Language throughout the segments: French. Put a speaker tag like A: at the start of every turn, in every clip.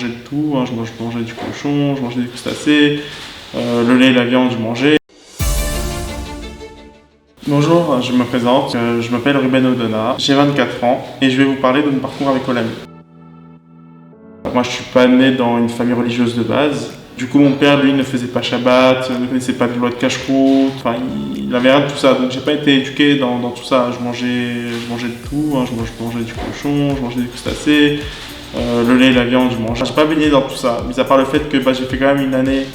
A: mangeais de tout, hein. Je mangeais du cochon, je mangeais des crustacés, le lait et la viande, je mangeais. Bonjour, je me présente, je m'appelle Ruben Odona, j'ai 24 ans et je vais vous parler de mon parcours avec Olami. Moi je suis pas né dans une famille religieuse de base. Du coup mon père lui ne faisait pas Shabbat, ne connaissait pas de loi de cache-croûte, enfin il avait rien de tout ça, donc j'ai pas été éduqué dans tout ça. Je mangeais de tout, hein. Je mangeais du cochon, je mangeais des crustacés, le lait et la viande je mangeais. J'ai pas baigné dans tout ça, mis à part le fait que j'ai fait quand même une année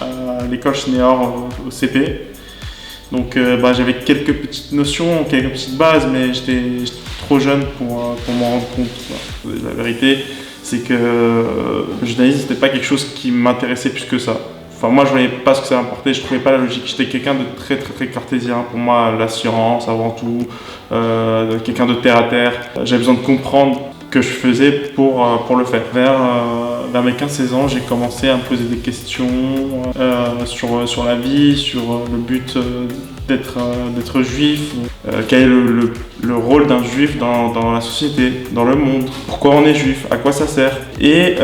A: à l'école Schneor au CP. Donc j'avais quelques petites notions, quelques petites bases, mais j'étais trop jeune pour m'en rendre compte. La vérité, c'est que le journalisme, c'était pas quelque chose qui m'intéressait plus que ça. Enfin, moi, je voyais pas ce que ça m'apportait, je trouvais pas la logique. J'étais quelqu'un de très cartésien. Pour moi, l'assurance avant tout, quelqu'un de terre à terre. J'avais besoin de comprendre ce que je faisais pour le faire. Vers mes 15-16 ans, j'ai commencé à me poser des questions sur la vie, sur le but d'être juif, quel est le rôle d'un juif dans la société, dans le monde, pourquoi on est juif, à quoi ça sert. Et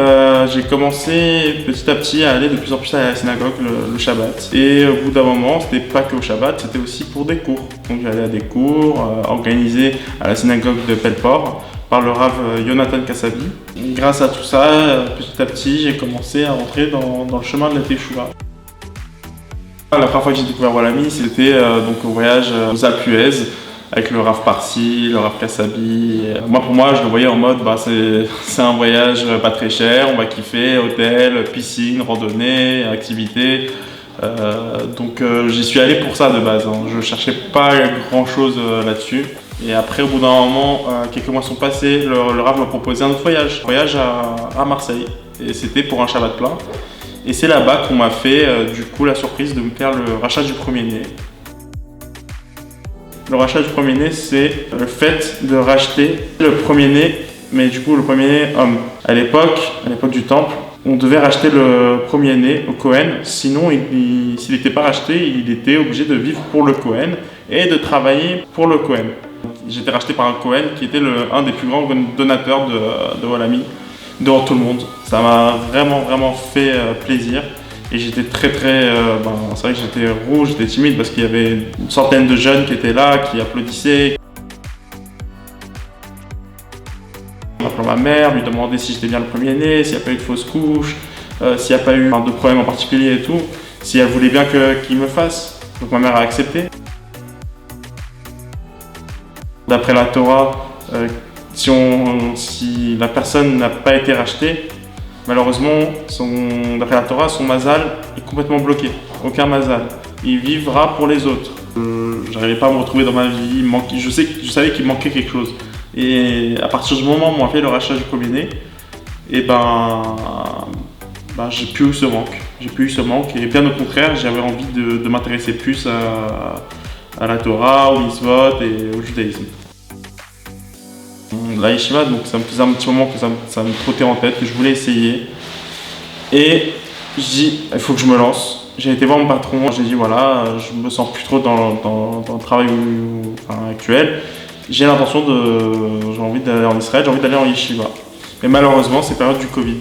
A: j'ai commencé petit à petit à aller de plus en plus à la synagogue le Shabbat. Et au bout d'un moment, c'était pas que au Shabbat, c'était aussi pour des cours. Donc j'allais à des cours organisés à la synagogue de Pelleport par le Rav Yonatan Kassabi. Grâce à tout ça, petit à petit, j'ai commencé à rentrer dans le chemin de la Teshuva. La première fois que j'ai découvert Olami, c'était donc au voyage aux Alpes d'Huez avec le Rav Parsi, le Rav Kassabi. Pour moi, je le voyais en mode c'est un voyage pas très cher, on va kiffer, hôtel, piscine, randonnée, activité. Donc j'y suis allé pour ça de base, hein. Je cherchais pas grand chose là-dessus. Et après, au bout d'un moment, quelques mois sont passés, le Rav m'a proposé un autre voyage à Marseille. Et c'était pour un Shabbat plein. Et c'est là-bas qu'on m'a fait du coup la surprise de me faire le rachat du premier-né. Le rachat du premier-né, c'est le fait de racheter le premier-né, mais du coup le premier-né homme. À l'époque du temple, on devait racheter le premier-né au Kohen, sinon s'il n'était pas racheté, il était obligé de vivre pour le Kohen et de travailler pour le Kohen. J'étais racheté par un Kohen qui était un des plus grands donateurs de Olami devant tout le monde. Ça m'a vraiment fait plaisir et j'étais c'est vrai que j'étais rouge, j'étais timide parce qu'il y avait une centaine de jeunes qui étaient là, qui applaudissaient. Appelant ma mère, lui demander si j'étais bien le premier-né, s'il n'y a pas eu de fausse couche, s'il n'y a pas eu de problème en particulier et tout, si elle voulait bien qu'il me fasse. Donc ma mère a accepté. D'après la Torah, si la personne n'a pas été rachetée, malheureusement, d'après la Torah, son mazal est complètement bloqué. Aucun mazal. Il vivra pour les autres. J'arrivais pas à me retrouver dans ma vie. Je savais qu'il manquait quelque chose. Et à partir du moment où on a fait le rachat du premier-né, j'ai plus eu ce manque. Et bien au contraire, j'avais envie de m'intéresser plus à la Torah, au mitzvot et au judaïsme. La yeshiva, donc ça me faisait un petit moment que ça me trottait en tête, que je voulais essayer. Et je dis, il faut que je me lance. J'ai été voir mon patron, j'ai dit voilà, je me sens plus trop dans le travail actuel. J'ai envie d'aller en Israël, j'ai envie d'aller en yeshiva. Mais malheureusement, c'est période du Covid,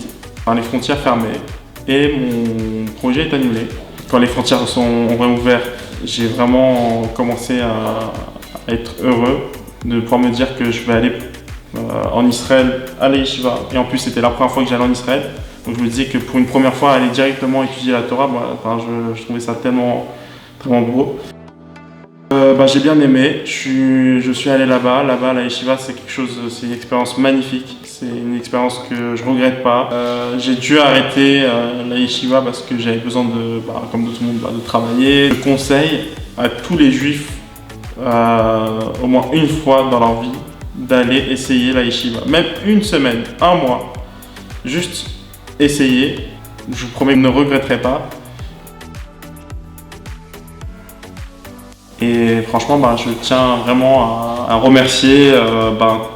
A: les frontières fermées et mon projet est annulé. Quand les frontières ont réouvert, j'ai vraiment commencé à être heureux de pouvoir me dire que je vais aller en Israël à la yeshiva. Et en plus, c'était la première fois que j'allais en Israël. Donc je me disais que pour une première fois, aller directement étudier la Torah, je trouvais ça tellement beau. J'ai bien aimé, je suis allé là-bas, la yeshiva c'est une expérience magnifique, c'est une expérience que je regrette pas. J'ai dû arrêter la yeshiva parce que j'avais besoin comme tout le monde, de travailler. Je conseille à tous les juifs, au moins une fois dans leur vie, d'aller essayer la yeshiva. Même une semaine, un mois, juste essayer, je vous promets que vous ne regretterez pas. Et franchement, je tiens vraiment à remercier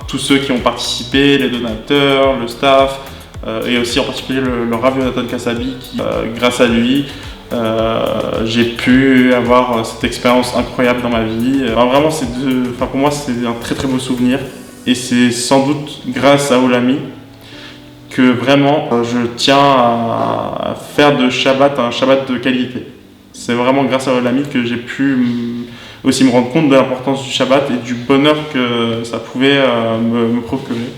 A: tous ceux qui ont participé, les donateurs, le staff, et aussi en particulier le Rav Yonatan Kassabi qui, grâce à lui, j'ai pu avoir cette expérience incroyable dans ma vie. Vraiment, pour moi, c'est un très beau souvenir. Et c'est sans doute grâce à Olami que vraiment je tiens à faire de Shabbat un Shabbat de qualité. C'est vraiment grâce à Olamide que j'ai pu aussi me rendre compte de l'importance du Shabbat et du bonheur que ça pouvait me procurer.